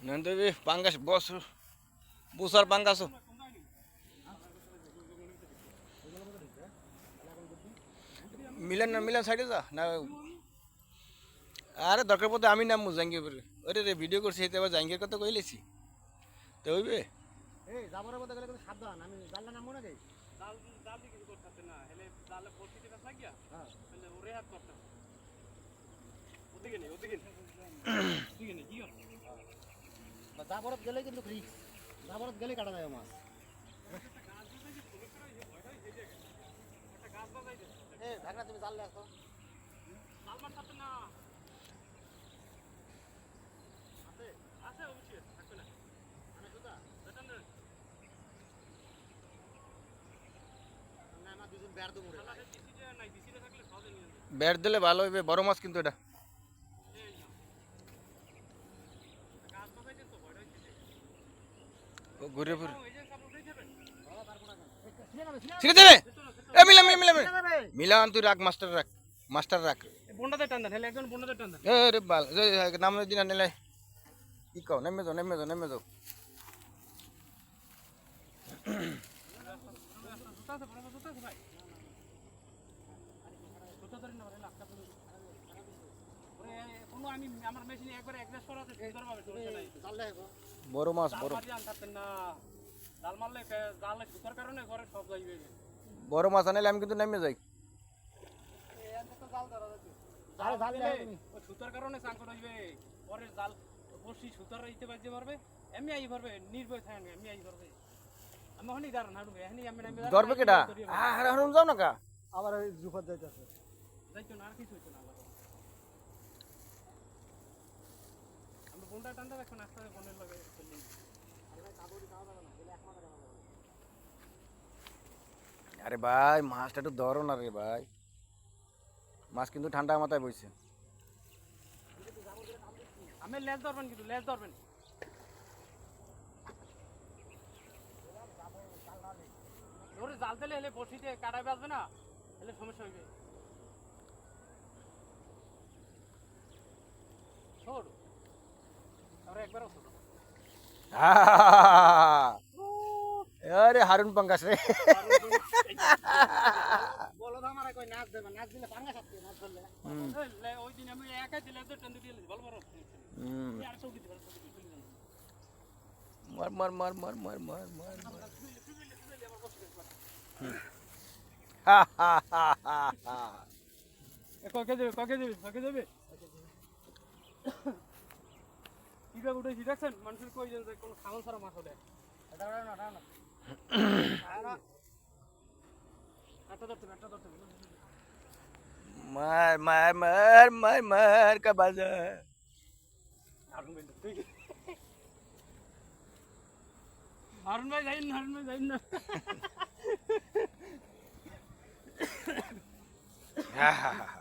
Nanti bi pangkas bos, busar pangkas tuh. Milan সাইডে যা না আরে দরকার পড়তে আমি নামবো জাঙ্গিয়ে পরে ওরে রে ভিডিও করছি এতে আবার জাঙ্গিয়ের কথা কইলেছি তো হইবে এই যাবরের মধ্যে গেলে কিন্তু সাবধান আমি জানলে নামবো নাকি জাল জাল দিয়ে কিছু করতে না হেলে জালে বসি দিতে লাগিয়া হ্যাঁ হেলে ওরে হাত করতে ওদিকে নেই ওদিকে কি বা যাবরত গেলে কিন্তু রিস্ক যাবরত গেলে কাটা যায় মাছ এই ঢাকনা তুমি জানলে আসো জাল মারতে না আছে আছে অবশ্যই থাকবে না মানে সুদা বেতন না না দুজন বের দো মুড়ে আলাদা দিছি নাই দিছি থাকলে সহজে নিয়ে যাবে ব্যাট দিলে ভালো হইবে বড় মাছ কিন্তু এটা গাছ বাজাইতে তো বড় হইছে ও ঘুরে ফিরে ওই যে সব উঠে যাবে বাবা তার কোনা ছিনে যাবে ঠিক দেবে এ মিলান তুই রাখ মাস্টার রাখ বন্ডাতে টান দেন হেলে একজন বন্ডাতে টান দেন এ রে বাল নাম দিন নিলে কি কও নেমে যাও জুতা আছে বড় জুতা আছে ভাই জুতা ধরে না রে লাস্টটা পুরো ওরে কোনো আমি আমার মেশিনে একবার অ্যাডজাস্ট করাতে সুন্দর ভাবে চলছে নাই জানলে হবে বড় মাছ বড় মারি আনতাছেন না জাল মারলে জালে সুতার কারণে ঘরে সব যাইবে বড় মাছ আনলে আমি কিন্তু নেমে যাই জাল জাল তুমি ও সুতার কারণে সংকট হইবে পরে জাল বসি সুতার রাইতে বাজে পারবে এমনি আই পারবে নির্ভয় থাকেন এমনি আই পারবে আমি হনি দাঁড়ান হাঁটু এমনি আমি নামে ধরবে কেডা আরে হারুন যাও না কা আবার ওই জুফাত যাইতাছে যাইতো না আর কিছু হইতো না আমরা বন্ডা টান্ডা এখন আস্তে আস্তে বনের লগে চলি আরে ভাই মাছটা একটু ধরো না রে ভাই মাছ কিন্তু ঠান্ডা মাথায় বইছে আমি লেজ ধরবেন কিন্তু লেজ ধরবেন ওরে জাল দিলে হেলে বসিতে কাটাই বাজবে না হেলে সমস্যা হইবে ছোট আর একবারও ছোট আরে হারুন পাঙ্গাস রে বলো আমারে কই নাচ দেবে নাচ দিলে পাঙ্গা সাথে নাচ ধরলে ওই দিন আমি একাই দিলে তো টেন্ডু দিয়ে ভালো বড় আর সব দিতে পারো মার ককে যাবে কিভাবে উঠেছি দেখছেন মানুষের কই যে কোনো খাওয়া ছাড়া মাছ ওঠে মার কা বাজা হারুন ভাই যাইন না হ্যাঁ